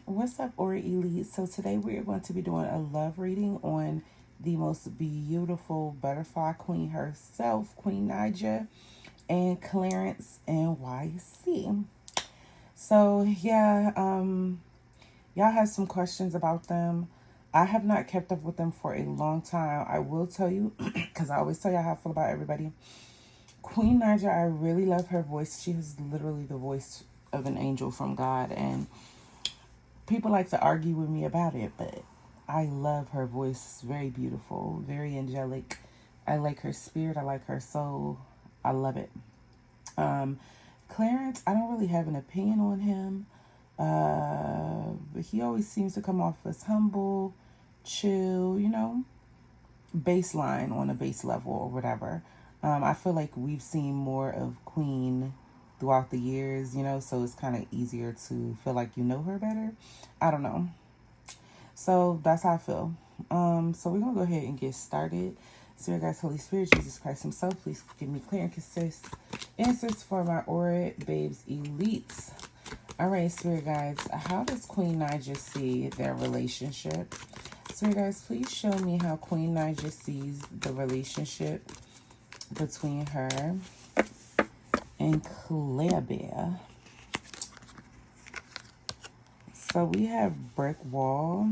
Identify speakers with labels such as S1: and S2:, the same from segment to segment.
S1: What's up, Aura Elite? So today we are going to be doing a love reading on the most beautiful butterfly queen herself, Queen Naija and Clarence NYC. So y'all have some questions about them. I have not kept up with them for a long time. I will tell you, because I always tell y'all how I feel about everybody. Queen Naija, I really love her voice. She has literally the voice of an angel from God, and people like to argue with me about it, but I love her voice. It's very beautiful, very angelic. I like her spirit. I like her soul. I love it. Um, Clarence, I don't really have an opinion on him. But he always seems to come off as humble, chill, baseline on a base level or whatever. I feel like we've seen more of Queen throughout the years, so it's kind of easier to feel like you know her better. I don't know. So that's how I feel. So we're gonna go ahead and get started. Spirit guys, Holy Spirit, Jesus Christ Himself, please give me clear and concise answers for my Aura Babes Elites. All right, Spirit guides, how does Queen Naija see their relationship? Spirit guides, please show me how Queen Naija sees the relationship between her and Claire Bear. So we have brick wall,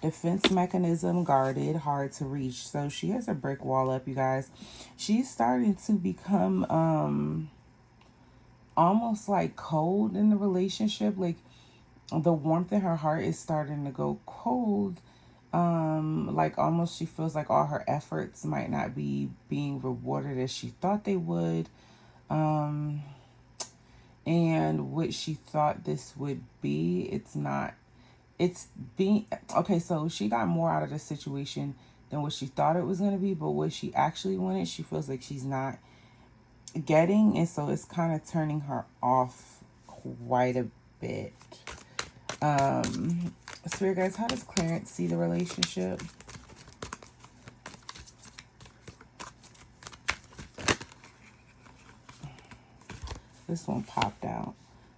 S1: defense mechanism guarded, hard to reach. So she has a brick wall up, you guys. She's starting to become almost like cold in the relationship. Like the warmth in her heart is starting to go cold. Like almost she feels like all her efforts might not be being rewarded as she thought they would. And what she thought this would be, it's not. It's being okay. So she got more out of the situation than what she thought it was going to be, but what she actually wanted, she feels like she's not getting, and so it's kind of turning her off quite a bit. Spirit guys, how does Clarence see the relationship? This one popped out.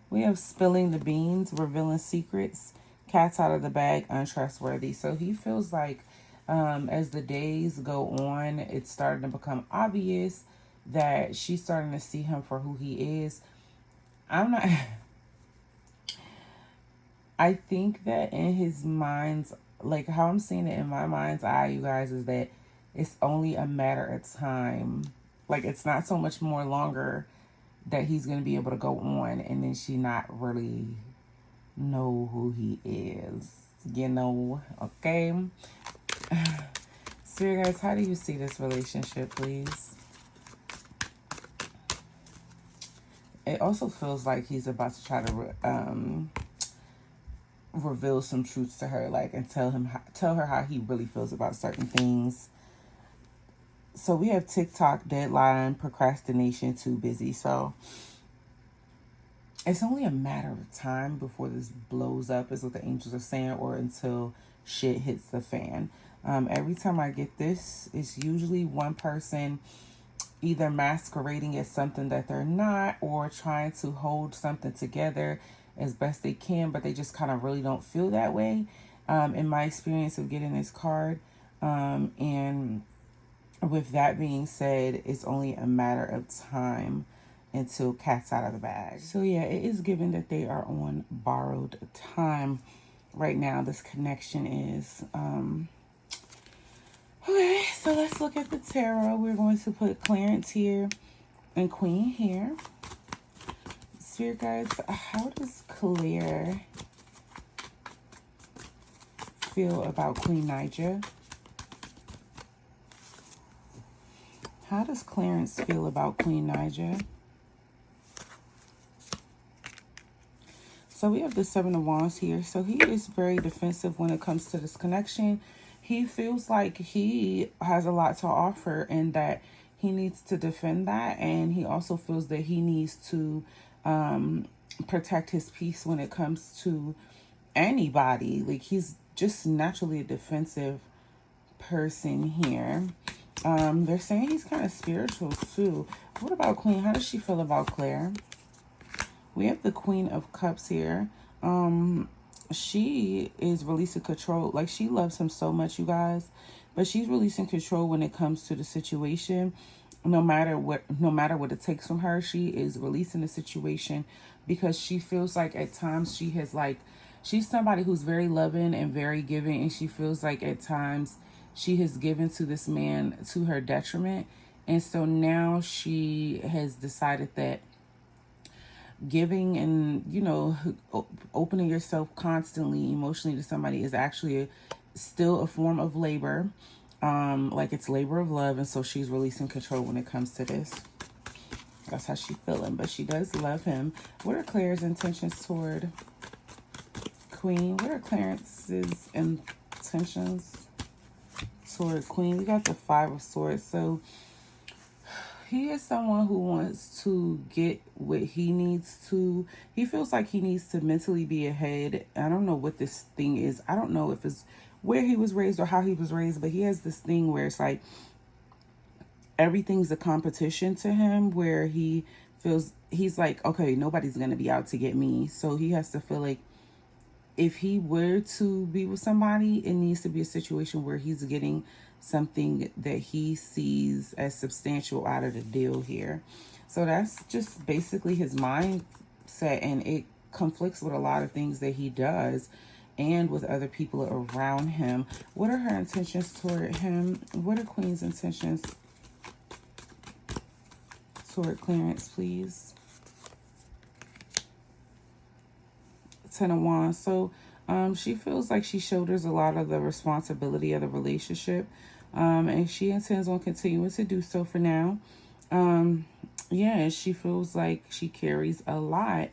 S1: We have spilling the beans, revealing secrets, cats out of the bag, untrustworthy. So he feels like as the days go on, it's starting to become obvious that she's starting to see him for who he is. I'm not... I think that in his mind's, like how I'm seeing it in my mind's eye, you guys, is that it's only a matter of time. Like it's not so much more longer that he's going to be able to go on and then she not really know who he is, okay? Spirit guys, how do you see this relationship, please? It also feels like he's about to try to reveal some truths to her, like, and tell her how he really feels about certain things. So we have TikTok, deadline, procrastination, too busy. So it's only a matter of time before this blows up, is what the angels are saying, or until shit hits the fan. Every time I get this, it's usually one person either masquerading as something that they're not, or trying to hold something together as best they can, but they just kind of really don't feel that way. In my experience of getting this card, and with that being said, it's only a matter of time until cat's out of the bag. So yeah, it is given that they are on borrowed time right now. This connection is. Okay, so let's look at the tarot. We're going to put Clarence here and Queen here. Spirit guides, how does Claire feel about Queen Naija? How does Clarence feel about Queen Naija? So we have the Seven of Wands here. So he is very defensive when it comes to this connection. He feels like he has a lot to offer and that he needs to defend that. And he also feels that he needs to protect his peace when it comes to anybody. Like he's just naturally a defensive person here. They're saying he's kind of spiritual too. What about Queen? How does she feel about Claire? We have the Queen of Cups here. She is releasing control. Like, she loves him so much, you guys, but she's releasing control when it comes to the situation. No matter what it takes from her, she is releasing the situation because she feels like at times she has, like, she's somebody who's very loving and very giving, and she feels like at times she has given to this man to her detriment. And so now she has decided that giving and, opening yourself constantly emotionally to somebody is actually still a form of labor. Like, it's labor of love. And so she's releasing control when it comes to this. That's how she's feeling. But she does love him. What are Claire's intentions toward Queen? What are Clarence's intentions toward Queen? We got the Five of Swords. So he is someone who wants to get what he needs to. He feels like he needs to mentally be ahead. I don't know what this thing is. I don't know if it's where he was raised or how he was raised, but he has this thing where it's like everything's a competition to him, where he feels he's like, okay, nobody's going to be out to get me. So he has to feel like if he were to be with somebody, it needs to be a situation where he's getting something that he sees as substantial out of the deal here. So that's just basically his mindset, and it conflicts with a lot of things that he does and with other people around him. What are her intentions toward him? What are Queen's intentions toward Clarence, please? Ten of Wands. So she feels like she shoulders a lot of the responsibility of the relationship, and she intends on continuing to do so for now. Yeah, she feels like she carries a lot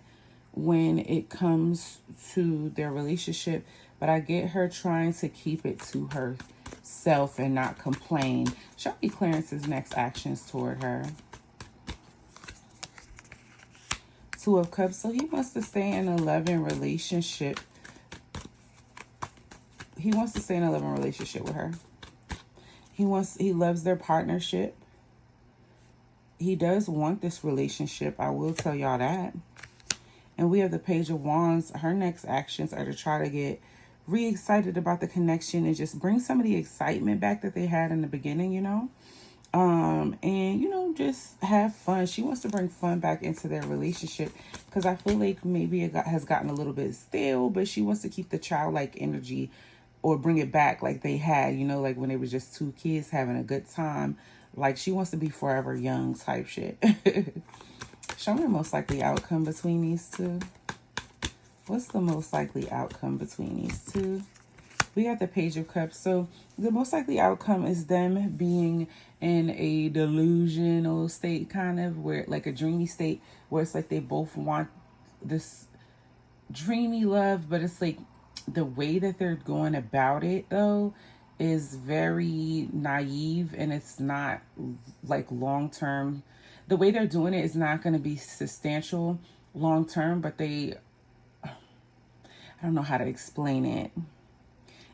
S1: when it comes to their relationship, but I get her trying to keep it to herself and not complain. Show me Clarence's next actions toward her. Two of Cups. So he wants to stay in a loving relationship. He wants to stay in a loving relationship with her. He loves their partnership. He does want this relationship. I will tell y'all that. And we have the Page of Wands. Her next actions are to try to get re-excited about the connection and just bring some of the excitement back that they had in the beginning, and just have fun. She wants to bring fun back into their relationship because I feel like maybe it has gotten a little bit stale, but she wants to keep the childlike energy or bring it back like they had, like when they were just two kids having a good time. Like, she wants to be forever young type shit. Show me the most likely outcome between these two. What's the most likely outcome between these two? We got the Page of Cups. So the most likely outcome is them being in a delusional state, kind of, where like a dreamy state, where it's like they both want this dreamy love, but it's like the way that they're going about it, though, is very naive, and it's not like long-term. The way they're doing it is not going to be substantial long-term, but I don't know how to explain it.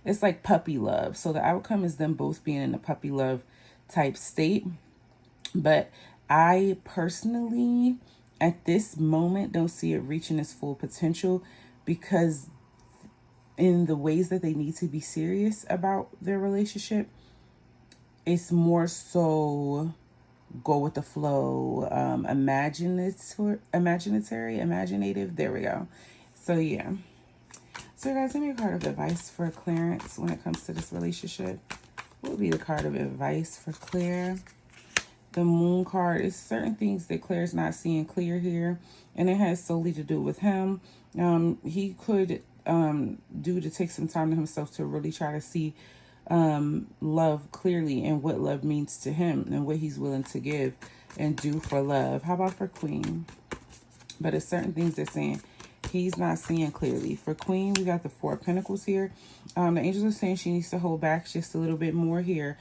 S1: It's like puppy love. So the outcome is them both being in a puppy love type state. But I personally, at this moment, don't see it reaching its full potential, because in the ways that they need to be serious about their relationship, it's more so go with the flow, imaginative. There we go. So yeah. So guys, give me a card of advice for Clarence when it comes to this relationship. What would be the card of advice for Claire? The Moon card is certain things that Claire's not seeing clear here, and it has solely to do with him. He could do to take some time to himself to really try to see love clearly and what love means to him and what he's willing to give and do for love. How about for Queen? But it's certain things they're saying he's not seeing clearly. For Queen, we got the Four of Pentacles here. The angels are saying she needs to hold back just a little bit more here.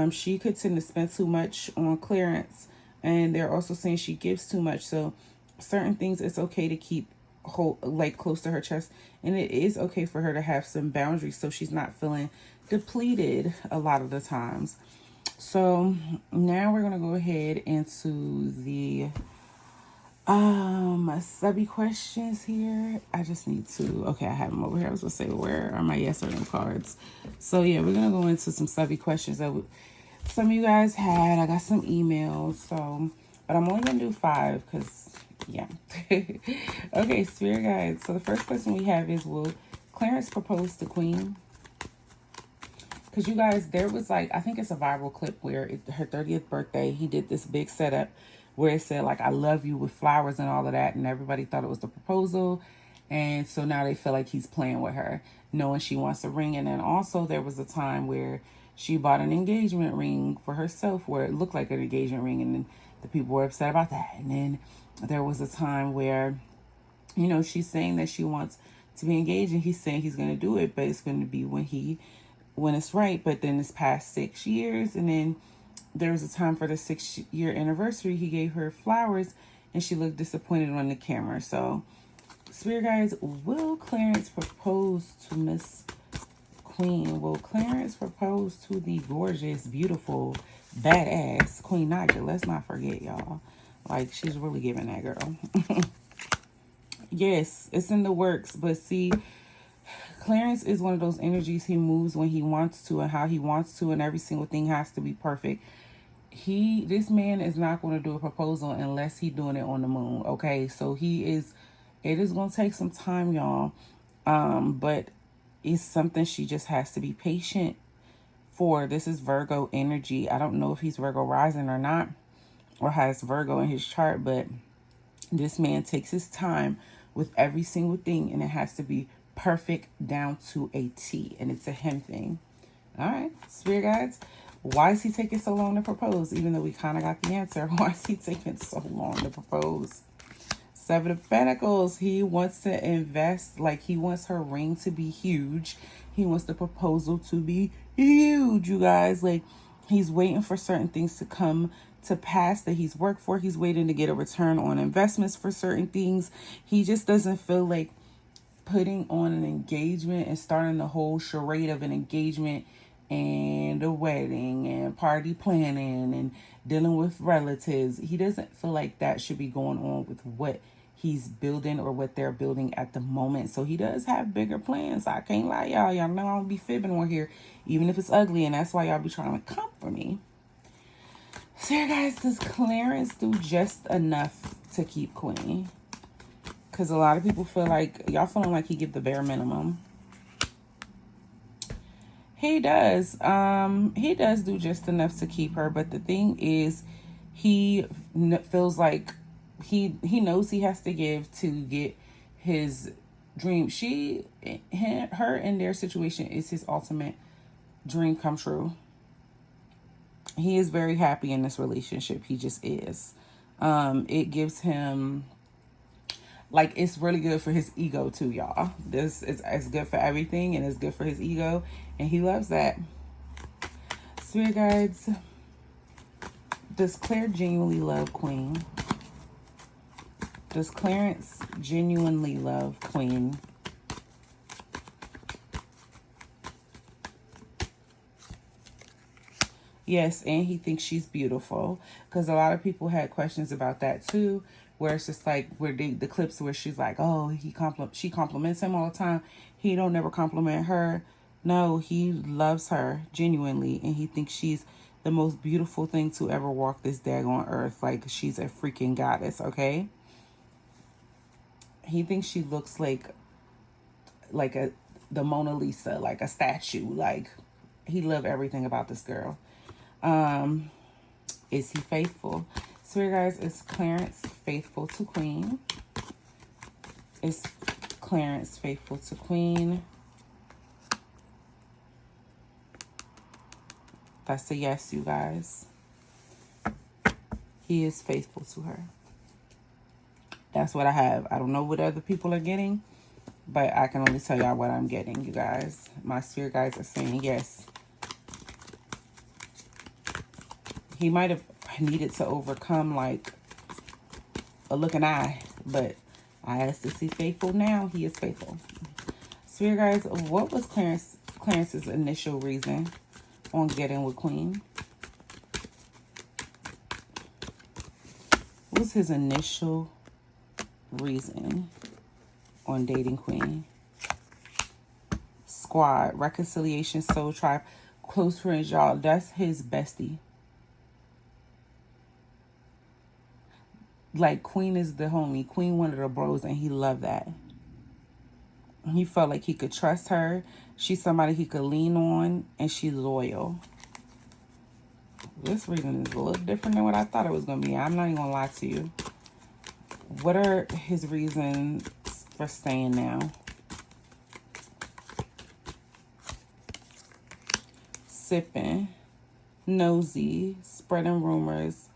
S1: She could tend to spend too much on Clarence, and they're also saying she gives too much. So certain things it's okay to keep close to her chest, and it is okay for her to have some boundaries so she's not feeling depleted a lot of the times. So now we're going to go ahead into the Subby questions here. I just need to, okay, I have them over here. I was gonna say, where are my yes or no cards? So yeah, we're gonna go into some subby questions that some of you guys had. I got some emails, so, but I'm only gonna do 5 because, yeah. Okay, Spirit Guides. So the first question we have is, will Clarence propose to Queen? Because you guys, there was like, I think it's a viral clip where her 30th birthday, he did this big setup where it said like, I love you with flowers and all of that. And everybody thought it was the proposal. And so now they feel like he's playing with her, knowing she wants a ring. And then also there was a time where she bought an engagement ring for herself where it looked like an engagement ring. And then the people were upset about that. And then there was a time where, you know, she's saying that she wants to be engaged and he's saying he's going to do it, but it's going to be when it's right. But then it's past 6 years, and then there was a time for the 6-year anniversary he gave her flowers and she looked disappointed on the camera. So Spirit Guides, will Clarence propose to Miss Queen? Will Clarence propose to the gorgeous, beautiful, badass Queen Naija? Let's not forget, y'all, like, she's really giving that girl. Yes, it's in the works, but see, Clarence is one of those energies. He moves when he wants to and how he wants to, and every single thing has to be perfect. This man is not going to do a proposal unless he's doing it on the moon. Okay, so it is going to take some time, y'all. But it's something she just has to be patient for. This is Virgo energy. I don't know if he's Virgo rising or not, or has Virgo in his chart, but this man takes his time with every single thing, and it has to be perfect down to a T, and it's a him thing. All right, Spirit Guides, why is he taking so long to propose? Even though we kind of got the answer, why is he taking so long to propose? 7 of Pentacles, he wants to invest, like he wants her ring to be huge. He wants the proposal to be huge, you guys. Like, he's waiting for certain things to come to pass that he's worked for. He's waiting to get a return on investments for certain things. He just doesn't feel like putting on an engagement and starting the whole charade of an engagement and a wedding and party planning and dealing with relatives. He doesn't feel like that should be going on with what he's building or what they're building at the moment. So he does have bigger plans. I can't lie, y'all. Y'all know I'll be fibbing on here, even if it's ugly, and that's why y'all be trying to come for me. So here, guys, does Clarence do just enough to keep Queen? Because a lot of people feel like, y'all feeling like he give the bare minimum. He does. He does do just enough to keep her. But the thing is, he feels like he knows he has to give to get his dream. Her and their situation is his ultimate dream come true. He is very happy in this relationship. He just is. It gives him, like, it's really good for his ego too, y'all. This is as good for everything, and it's good for his ego, and he loves that. Spirit Guides, does Claire genuinely love Queen? Does Clarence genuinely love Queen? Yes, and he thinks she's beautiful, because a lot of people had questions about that too, where it's just like, where the clips where she's like, oh, she compliments him all the time. He don't never compliment her. No, he loves her genuinely, and he thinks she's the most beautiful thing to ever walk this daggone earth. Like, she's a freaking goddess, okay? He thinks she looks like the Mona Lisa, like a statue. Like, he loved everything about this girl. Is he faithful? So here, guys, is Clarence faithful to Queen? Is Clarence faithful to Queen? That's a yes, you guys. He is faithful to her. That's what I have. I don't know what other people are getting, but I can only tell y'all what I'm getting, you guys. My spirit guides are saying yes. He might have needed to overcome, like, a looking eye, but I asked to see faithful now. He is faithful. Spirit guides, what was Clarence's initial reason on getting with Queen? What was his initial reason on dating Queen. Squad, reconciliation, soul tribe, close friends, y'all. That's his bestie. Like, Queen is the homie. Queen one of the bros, and he loved that. He felt like he could trust her. She's somebody he could lean on, and she's loyal. This reading is a little different than what I thought it was going to be. I'm not even going to lie to you. What are his reasons for staying now? Sipping, nosy, spreading rumors,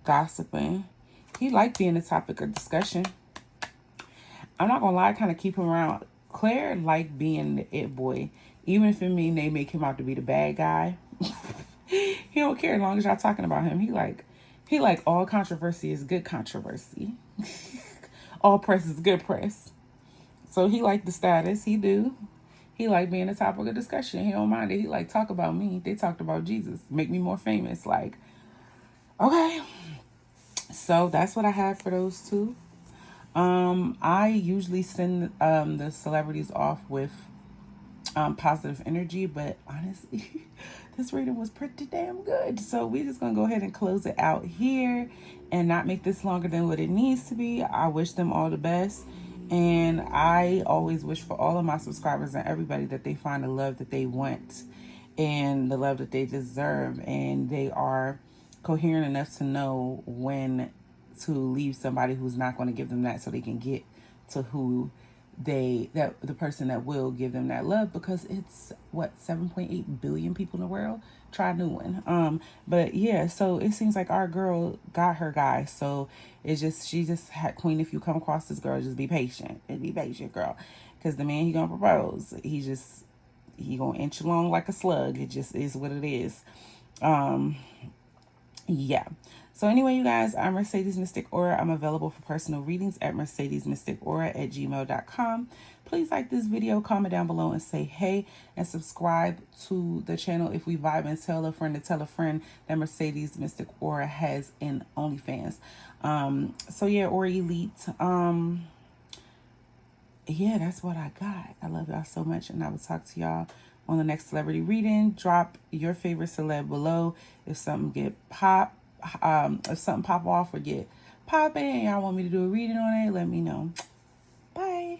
S1: gossiping. He liked being the topic of discussion. I'm not going to lie, I kind of keep him around. Claire liked being the it boy. Even if it mean they make him out to be the bad guy. He don't care as long as y'all talking about him. He like all controversy is good controversy. All press is good press. So he liked the status. He do. He like being the topic of discussion. He don't mind it. He like talk about me. They talked about Jesus. Make me more famous. Like, okay. So that's what I have for those two. I usually send the celebrities off with positive energy, but honestly, this reading was pretty damn good. So we're just gonna go ahead and close it out here and not make this longer than what it needs to be. I wish them all the best, and I always wish for all of my subscribers and everybody that they find the love that they want and the love that they deserve, and they are coherent enough to know when to leave somebody who's not going to give them that, so they can get to who the person that will give them that love, because it's what, 7.8 billion people in the world. Try a new one. But yeah, so it seems like our girl got her guy. So she just had Queen. If you come across this girl, just be patient and be patient, girl, because the man he gonna propose, he gonna inch along like a slug. It just is what it is. Yeah. So anyway, you guys, I'm Mercedes Mystic Aura. I'm available for personal readings at mercedesmysticaura@gmail.com. Please like this video, comment down below, and say hey, and subscribe to the channel if we vibe, and tell a friend to tell a friend that Mercedes Mystic Aura has an OnlyFans. So yeah, Aura Elite. Yeah, that's what I got. I love y'all so much, and I will talk to y'all on the next celebrity reading. Drop your favorite celeb below if something if something pop off or get popping and y'all want me to do a reading on it, let me know. Bye.